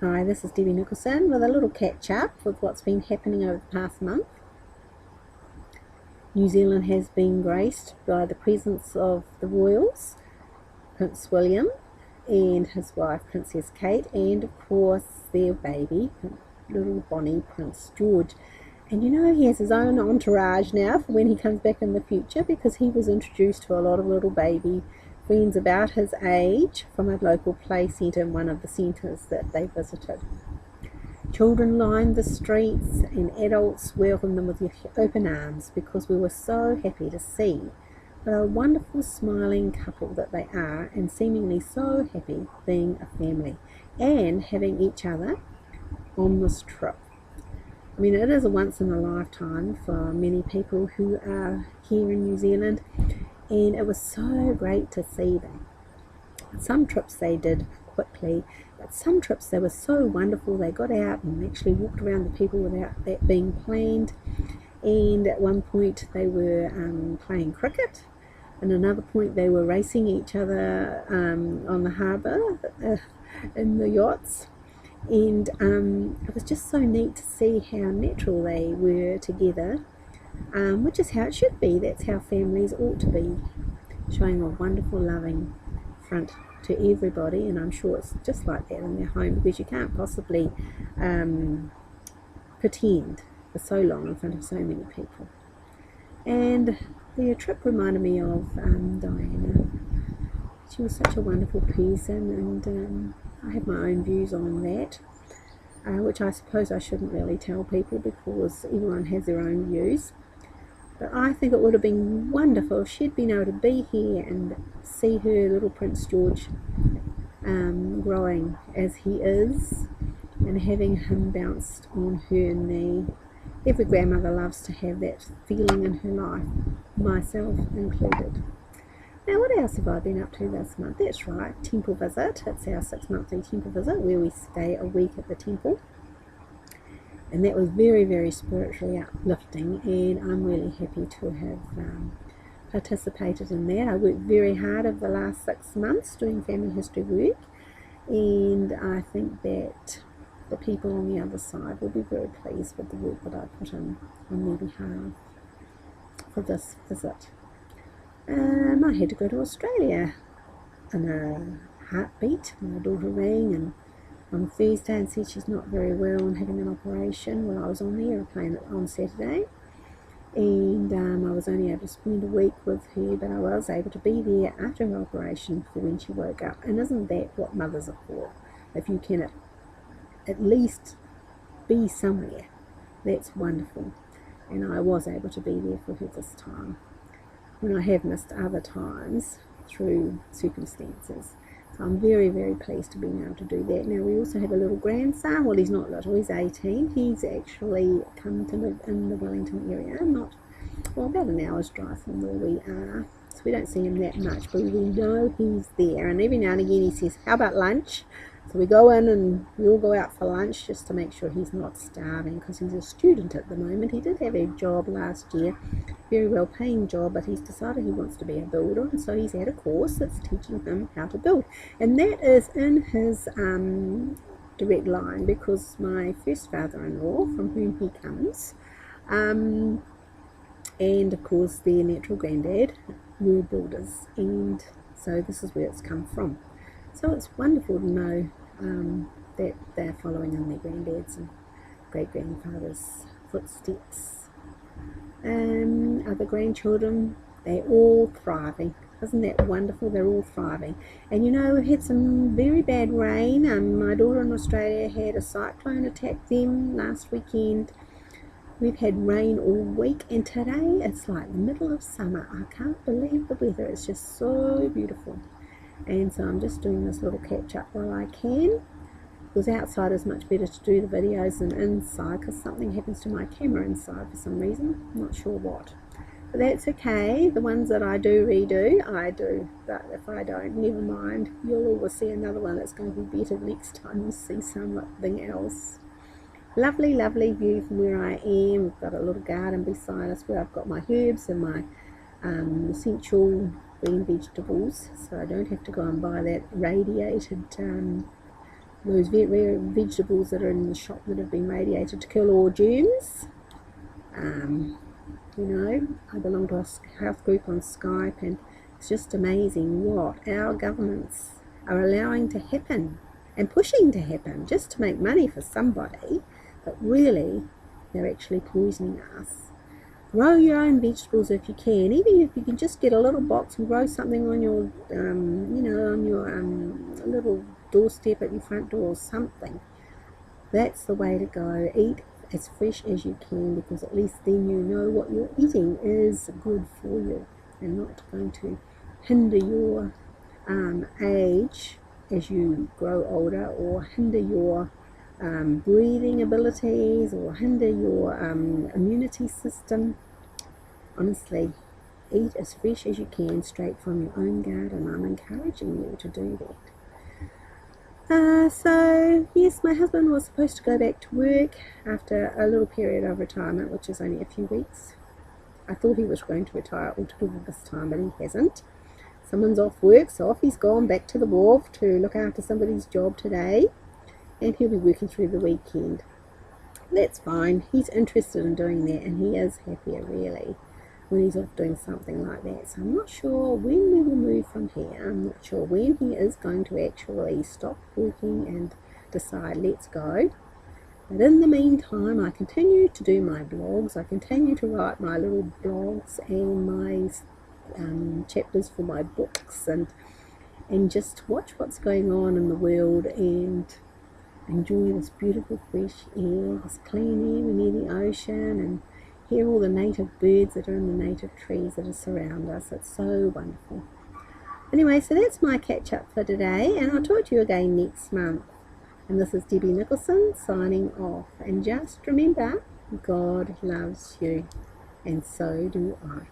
Hi, this is Debbie Nicholson with a little catch up with what's been happening over the past month. New Zealand has been graced by the presence of the royals, Prince William and his wife Princess Kate, and of course their baby, little Bonnie, Prince George. And you know, he has his own entourage now for when he comes back in the future, because he was introduced to a lot of little baby friends about his age from a local play centre in one of the centres that they visited. Children lined the streets and adults welcomed them with open arms, because we were so happy to see what a wonderful smiling couple that they are, and seemingly so happy being a family and having each other on this trip. I mean, it is a once in a lifetime for many people who are here in New Zealand, and it was so great to see them. Some trips they did quickly, but some trips they were so wonderful. They got out and actually walked around the people without that being planned, and at one point they were playing cricket, and another point they were racing each other on the harbour in the yachts. And it was just so neat to see how natural they were together, which is how it should be. That's how families ought to be, showing a wonderful loving front to everybody. And I'm sure it's just like that in their home, because you can't possibly pretend for so long in front of so many people. And the trip reminded me of Diana. She was such a wonderful person, and I have my own views on that, which I suppose I shouldn't really tell people, because everyone has their own views. But I think it would have been wonderful if she'd been able to be here and see her little Prince George growing as he is, and having him bounced on her knee. Every grandmother loves to have that feeling in her life, myself included. Now, what else have I been up to this month? That's right, temple visit. It's our 6-monthly temple visit where we stay a week at the temple. And that was very, very spiritually uplifting, and I'm really happy to have participated in that. I worked very hard over the last 6 months doing family history work, and I think that the people on the other side will be very pleased with the work that I put in on their behalf for this visit. I had to go to Australia in a heartbeat. My daughter rang and on Thursday and said she's not very well and having an operation. Well, I was on the aeroplane on Saturday, and I was only able to spend a week with her, but I was able to be there after her operation for when she woke up. And isn't that what mothers are for? If you can at least be somewhere, that's wonderful. And I was able to be there for her this time, when I have missed other times through circumstances. So I'm very, very pleased to be able to do that. Now, we also have a little grandson. Well, he's not little, he's 18. He's actually come to live in the Wellington area, about an hour's drive from where we are. So we don't see him that much, but we know he's there. And every now and again he says, "How about lunch?" So we go in and we all go out for lunch just to make sure he's not starving, because he's a student at the moment. He did have a job last year, very well paying job, but he's decided he wants to be a builder, and so he's had a course that's teaching him how to build. And that is in his direct line, because my first father-in-law, from whom he comes, and of course their natural granddad, were builders, and so this is where it's come from. So it's wonderful to know that they're following in their granddad's and great-grandfather's footsteps. Other grandchildren, they're all thriving. Isn't that wonderful? They're all thriving. And you know, we've had some very bad rain. My daughter in Australia had a cyclone attack them last weekend. We've had rain all week, and today it's like the middle of summer. I can't believe the weather. It's just so beautiful. And so I'm just doing this little catch up while I can, because outside is much better to do the videos than inside, because something happens to my camera inside for some reason. I'm not sure what, but that's okay. The ones that I do redo, I do, but if I don't, never mind. You'll always see another one that's going to be better next time you see something else. Lovely, lovely view from where I am. We've got a little garden beside us where I've got my herbs and my essential green vegetables, so I don't have to go and buy that radiated those vegetables that are in the shop that have been radiated to kill all germs. You know, I belong to a health group on Skype, and it's just amazing what our governments are allowing to happen and pushing to happen just to make money for somebody, but really they're actually poisoning us. Grow your own vegetables if you can, even if you can just get a little box and grow something on your, on your little doorstep at your front door or something. That's the way to go. Eat as fresh as you can, because at least then you know what you're eating is good for you and not going to hinder your age as you grow older, or hinder your breathing abilities, or hinder your immunity system. Honestly, eat as fresh as you can straight from your own garden. I'm encouraging you to do that. So yes, my husband was supposed to go back to work after a little period of retirement, which is only a few weeks. I thought he was going to retire altogether this time, but he hasn't. Someone's off work, so off he's gone back to the wharf to look after somebody's job today, and he'll be working through the weekend. That's fine. He's interested in doing that, and he is happier really when he's off doing something like that. So I'm not sure when we will move from here. I'm not sure when he is going to actually stop working and decide let's go. But in the meantime, I continue to do my blogs. I continue to write my little blogs and my chapters for my books, and just watch what's going on in the world and enjoy this beautiful fresh air, this clean air near the ocean, and hear all the native birds that are in the native trees that surround us. It's so wonderful. Anyway, so that's my catch up for today, and I'll talk to you again next month. And this is Debbie Nicholson signing off. And just remember, God loves you, and so do I.